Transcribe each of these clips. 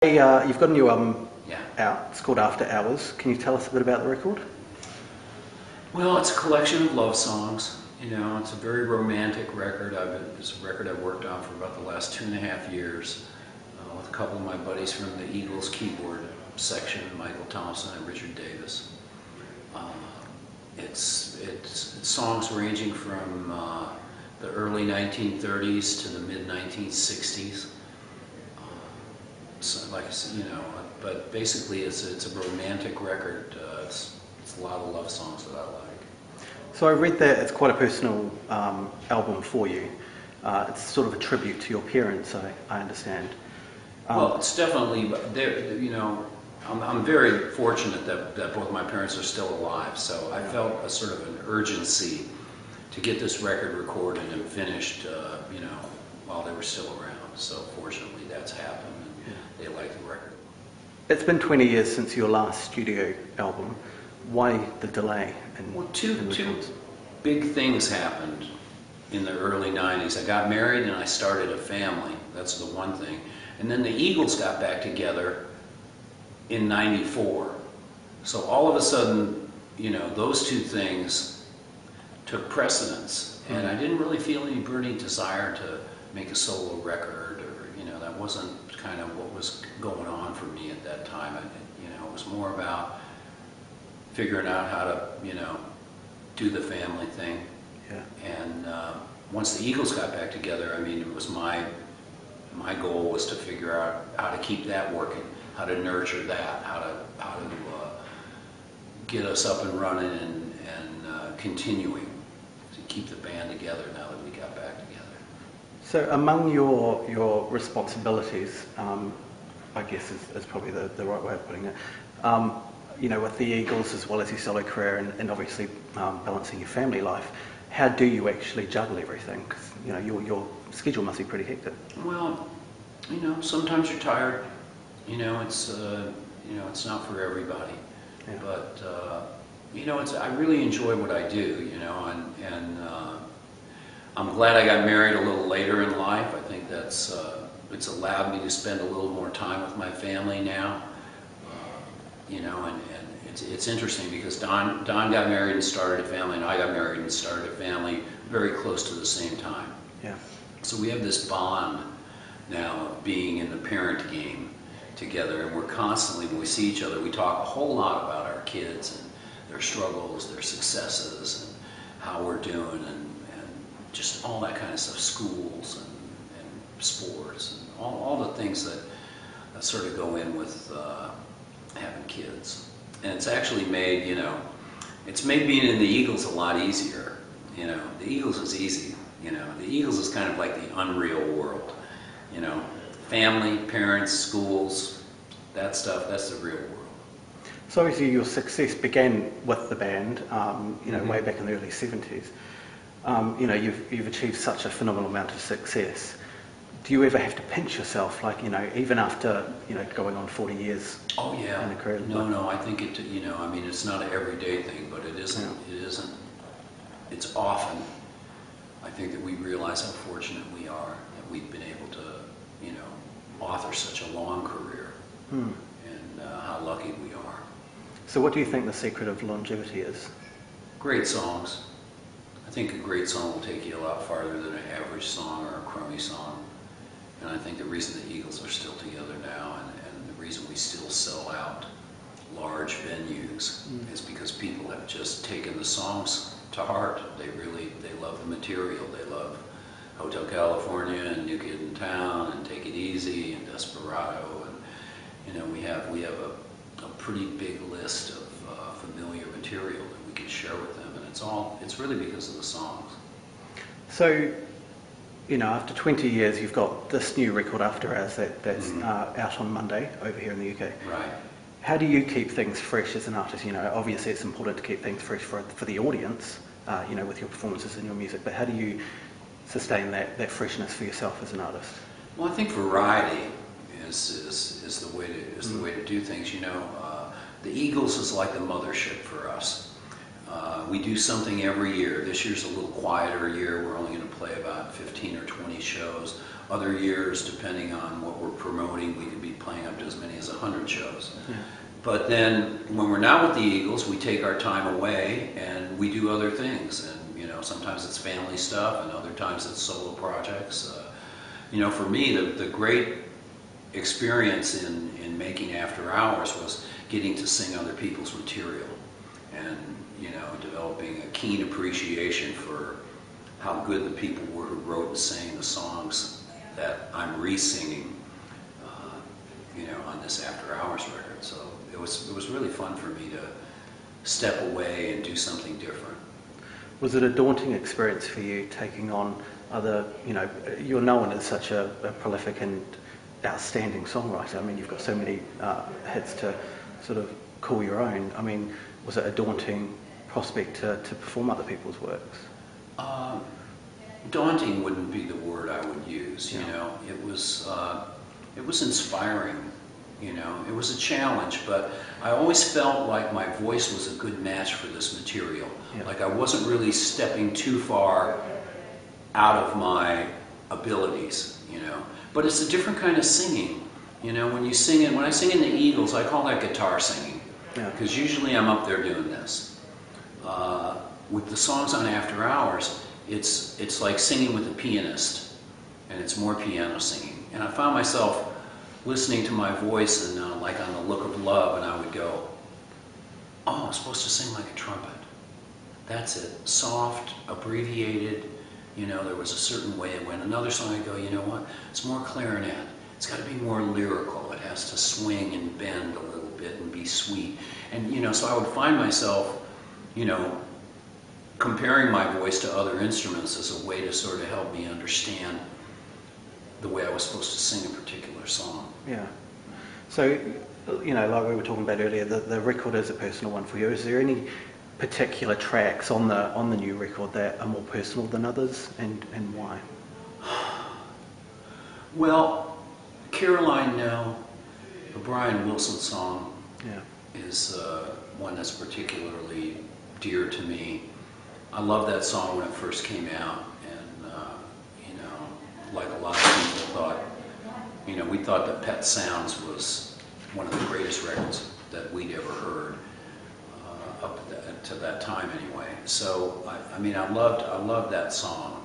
Hey, you've got a new album Yeah. out. It's called After Hours. Can you tell us a bit about the record? Well, it's a collection of love songs. You know, it's a very romantic record. It's a record I've worked on for about the last 2.5 years with a couple of my buddies from the Eagles keyboard section, Michael Thompson and Richard Davis. It's songs ranging from the early 1930s to the mid 1960s. So, like I said, you know, but basically it's a romantic record. It's a lot of love songs that I like. So I read that it's quite a personal album for you. It's sort of a tribute to your parents, I understand. Well, it's definitely there. You know, I'm very fortunate that both my parents are still alive. So I felt a sort of an urgency to get this record recorded and finished. You know, while they were still around. So fortunately, that's happened. They like the record. It's been 20 years since your last studio album. Why the delay? Well, two big things happened in the early 90s. I got married and I started a family. That's the one thing. And then the Eagles got back together in 94. So all of a sudden, you know, those two things took precedence. And I didn't really feel any burning desire to make a solo record, or, you know, that wasn't kind of what was going on for me at that time. You know, it was more about figuring out how to, you know, do the family thing. Yeah. And once the Eagles got back together, I mean, it was my goal was to figure out how to keep that working, how to nurture that, how to get us up and running and continuing to keep the band together now that we got back together. So among your responsibilities, I guess is probably the right way of putting it, you know, with the Eagles as well as your solo career and obviously balancing your family life, how do you actually juggle everything? Because, you know, your schedule must be pretty hectic. Well, you know, sometimes you're tired. You know, it's not for everybody. Yeah. But you know, I really enjoy what I do. You know, and I'm glad I got married a little later in life. I think that's it's allowed me to spend a little more time with my family now. You know, and it's interesting because Don got married and started a family, and I got married and started a family very close to the same time. Yeah. So we have this bond now of being in the parent game together, and we're constantly, when we see each other, we talk a whole lot about our kids and their struggles, their successes, and how we're doing, and just all that kind of stuff, schools and sports, and all the things that sort of go in with having kids. And it's actually made, you know, it's made being in the Eagles a lot easier. You know, the Eagles is easy. You know, the Eagles is kind of like the unreal world. You know, family, parents, schools, that stuff, that's the real world. So obviously your success began with the band, you know, way back in the early 70s. You know, you've achieved such a phenomenal amount of success. Do you ever have to pinch yourself, like, you know, even after, you know, going on 40 years? Oh yeah. In a career? No, I think it, you know, I mean, it's not an everyday thing, but it isn't, it's often, I think that we realize how fortunate we are that we've been able to, you know, author such a long career, and how lucky we are. So what do you think the secret of longevity is? Great songs. I think a great song will take you a lot farther than an average song or a crummy song. And I think the reason the Eagles are still together now and the reason we still sell out large venues is because people have just taken the songs to heart. They love the material. They love Hotel California and New Kid in Town and Take It Easy and Desperado. And, you know, we have a pretty big list of familiar material that we can share with them. And it's really because of the songs. So, you know, after 20 years, you've got this new record, After Hours, that's out on Monday over here in the UK. Right. How do you keep things fresh as an artist? You know, obviously it's important to keep things fresh for the audience, you know, with your performances and your music, but how do you sustain that freshness for yourself as an artist? Well, I think variety is the way to do things. You know, the Eagles is like the mothership for us. We do something every year. This year's a little quieter year. We're only going to play about 15 or 20 shows. Other years, depending on what we're promoting, we could be playing up to as many as 100 shows. Yeah. But then when we're not with the Eagles, we take our time away and we do other things. And, you know, sometimes it's family stuff and other times it's solo projects. You know, for me, the great experience in making After Hours was getting to sing other people's material and, you know, developing a keen appreciation for how good the people were who wrote and sang the songs that I'm re-singing, you know, on this After Hours record. So it was really fun for me to step away and do something different. Was it a daunting experience for you taking on other, you know, you're known as such a prolific and outstanding songwriter. I mean, you've got so many hits to sort of call your own. I mean, was it a daunting prospect to perform other people's works? Daunting wouldn't be the word I would use, you know. It was inspiring, you know. It was a challenge, but I always felt like my voice was a good match for this material. Yeah. Like I wasn't really stepping too far out of my abilities, you know. But it's a different kind of singing, you know. When you sing it, when I sing in the Eagles, I call that guitar singing, because usually I'm up there doing this. With the songs on After Hours, it's like singing with a pianist, and it's more piano singing. And I found myself listening to my voice and like on The Look of Love, and I would go, oh, I'm supposed to sing like a trumpet. That's it. Soft, abbreviated, you know, there was a certain way it went. Another song I go, you know what, it's more clarinet. It's got to be more lyrical. It has to swing and bend a little bit and be sweet. And, you know, so I would find myself, you know, comparing my voice to other instruments as a way to sort of help me understand the way I was supposed to sing a particular song. Yeah. So, you know, like we were talking about earlier, the record is a personal one for you. Is there any particular tracks on the new record that are more personal than others, and why? Well, Caroline Nell, the Brian Wilson song, is one that's particularly dear to me. I loved that song when it first came out, and you know, like a lot of people thought, you know, we thought that Pet Sounds was one of the greatest records that we'd ever heard up to that time, anyway. So I mean, I loved that song,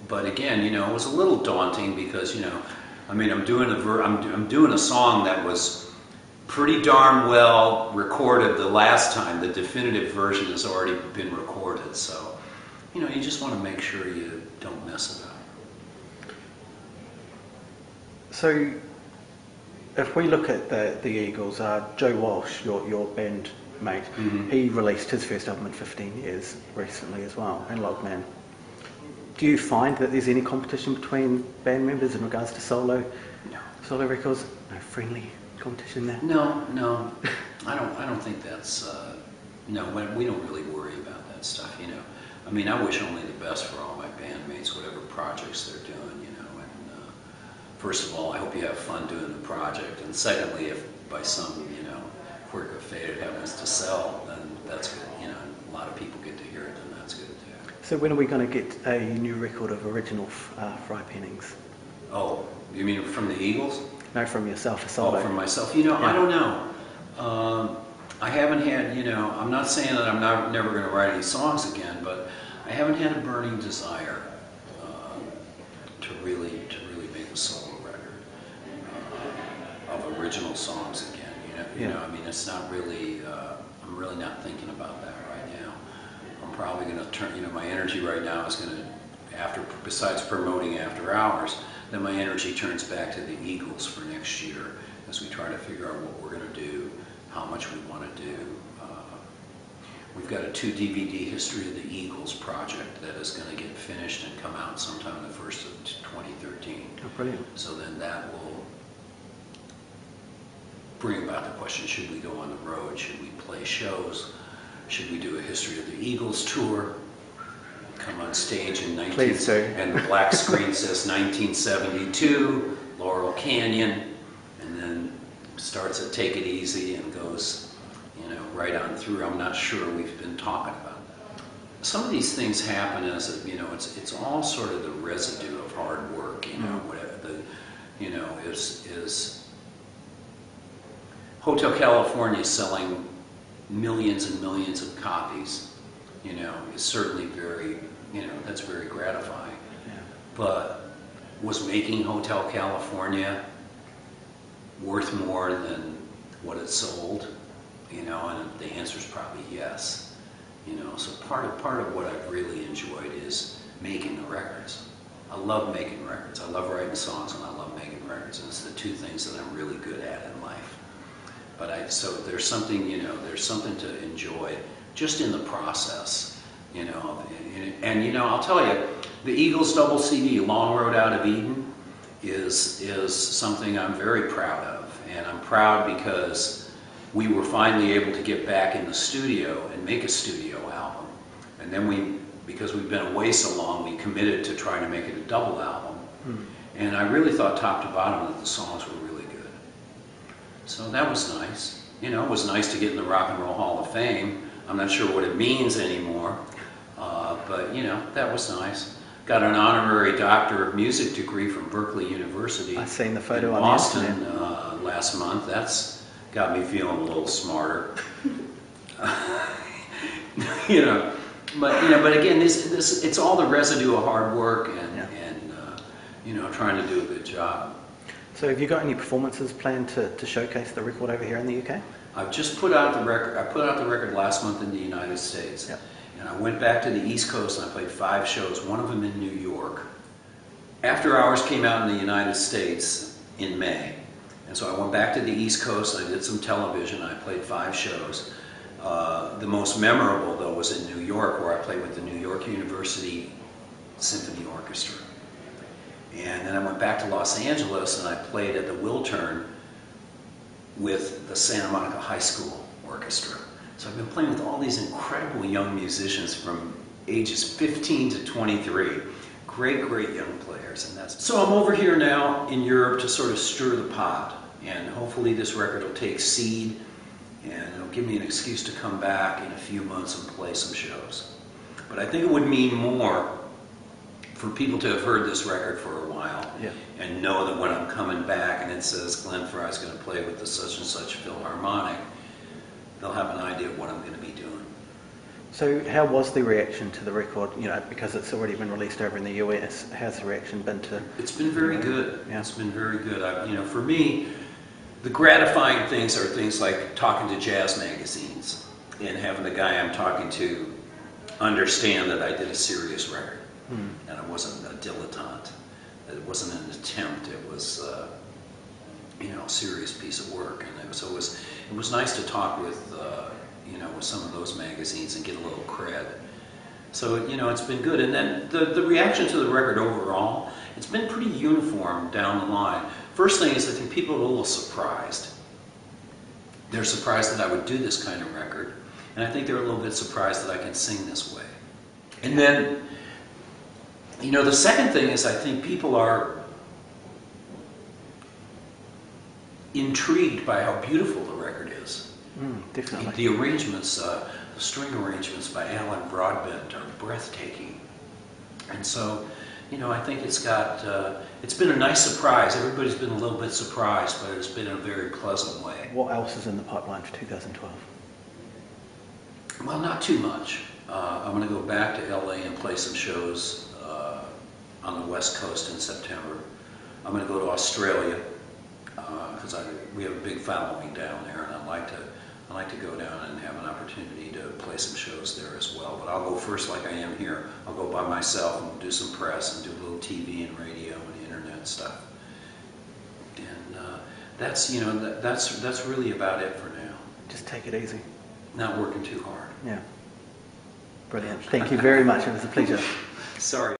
but again, you know, it was a little daunting because, you know, I mean, I'm doing a song that was pretty darn well recorded the last time. The definitive version has already been recorded, so, you know, you just want to make sure you don't mess it up. So, if we look at the Eagles, Joe Walsh, your band mate, he released his first album in 15 years recently as well, and Logman. Do you find that there's any competition between band members in regards to solo records? No friendly competition there? No. I don't think that's no. We don't really worry about that stuff, you know. I mean, I wish only the best for all my bandmates, whatever projects they're doing, you know. And first of all, I hope you have fun doing the project, and secondly, if by some, you know, quirk of fate it happens to sell, then that's good. You know, a lot of people get to hear it, then that's good too. So when are we going to get a new record of original Frey Pennings? Oh, you mean from the Eagles? No, from yourself, a solo. Oh, from myself. You know, I don't know. I haven't had, you know, I'm not saying that I'm never going to write any songs again, but I haven't had a burning desire to really make a solo record of original songs again. You know, I mean, it's not really. I'm really not thinking about that right now. I'm probably going to turn. You know, my energy right now is going to, besides promoting After Hours, then my energy turns back to the Eagles for next year as we try to figure out what we're going to do, how much we want to do. We've got a 2-DVD History of the Eagles project that is going to get finished and come out sometime in the first of 2013. Oh, brilliant. So then that will bring about the question, should we go on the road? Should we play shows? Should we do a History of the Eagles tour? Come on stage in and the black screen says 1972, Laurel Canyon, and then starts at Take It Easy and goes, you know, right on through. I'm not sure we've been talking about that. Some of these things happen as, you know, it's all sort of the residue of hard work, you know, whatever the, you know, is Hotel California selling millions and millions of copies, you know, is certainly very, you know, that's very gratifying. Yeah. But was making Hotel California worth more than what it sold? You know, and the answer is probably yes. You know, so part of what I've really enjoyed is making the records. I love making records. I love writing songs and I love making records, and it's the two things that I'm really good at in life. But so there's something, you know, there's something to enjoy just in the process, you know. And you know, I'll tell you, the Eagles double CD, Long Road Out of Eden, is something I'm very proud of. And I'm proud because we were finally able to get back in the studio and make a studio album. And then because we've been away so long, we committed to trying to make it a double album. And I really thought top to bottom that the songs were really good. So that was nice. You know, it was nice to get in the Rock and Roll Hall of Fame. I'm not sure what it means anymore, but you know, that was nice. Got an honorary Doctor of Music degree from Berkeley University. I've seen the photo in on Boston last month. That's got me feeling a little smarter. you know, but again, it's all the residue of hard work and you know, trying to do a good job. So have you got any performances planned to showcase the record over here in the UK? I've just put out the record. I put out the record last month in the United States. Yep. And I went back to the East Coast and I played 5 shows, one of them in New York. After Hours came out in the United States in May. And so I went back to the East Coast, I did some television, I played 5 shows. The most memorable, though, was in New York, where I played with the New York University Symphony Orchestra. And then I went back to Los Angeles and I played at the Wiltern with the Santa Monica High School Orchestra. So I've been playing with all these incredible young musicians from ages 15 to 23. Great young players. So I'm over here now in Europe to sort of stir the pot. And hopefully this record will take seed and it'll give me an excuse to come back in a few months and play some shows. But I think it would mean more for people to have heard this record for a while and know that when I'm coming back and it says Glenn Frey's going to play with the such and such Philharmonic, they'll have an idea of what I'm going to be doing. So how was the reaction to the record? You know, because it's already been released over in the US, how's the reaction been to? It's been very good. Yeah. It's been very good. You know, for me, the gratifying things are things like talking to jazz magazines and having the guy I'm talking to understand that I did a serious record. And it wasn't a dilettante. That it wasn't an attempt. It was, you know, a serious piece of work. And so it was nice to talk with, you know, with some of those magazines and get a little cred. So, you know, it's been good. And then the reaction to the record overall, it's been pretty uniform down the line. First thing is I think people are a little surprised. They're surprised that I would do this kind of record. And I think they're a little bit surprised that I can sing this way. And then, you know, the second thing is I think people are intrigued by how beautiful the record is. Definitely. The arrangements, the string arrangements by Alan Broadbent are breathtaking. And so, you know, I think it's been a nice surprise. Everybody's been a little bit surprised, but it's been in a very pleasant way. What else is in the pipeline for 2012? Well, not too much. I'm going to go back to LA and play some shows on the West Coast in September. I'm going to go to Australia because we have a big following down there, and I like to go down and have an opportunity to play some shows there as well. But I'll go first like I am here. I'll go by myself and do some press and do a little TV and radio and internet stuff. And that's, you know, that's really about it for now. Just take it easy. Not working too hard. Yeah. Brilliant. Thank you very much. It was a pleasure. Sorry.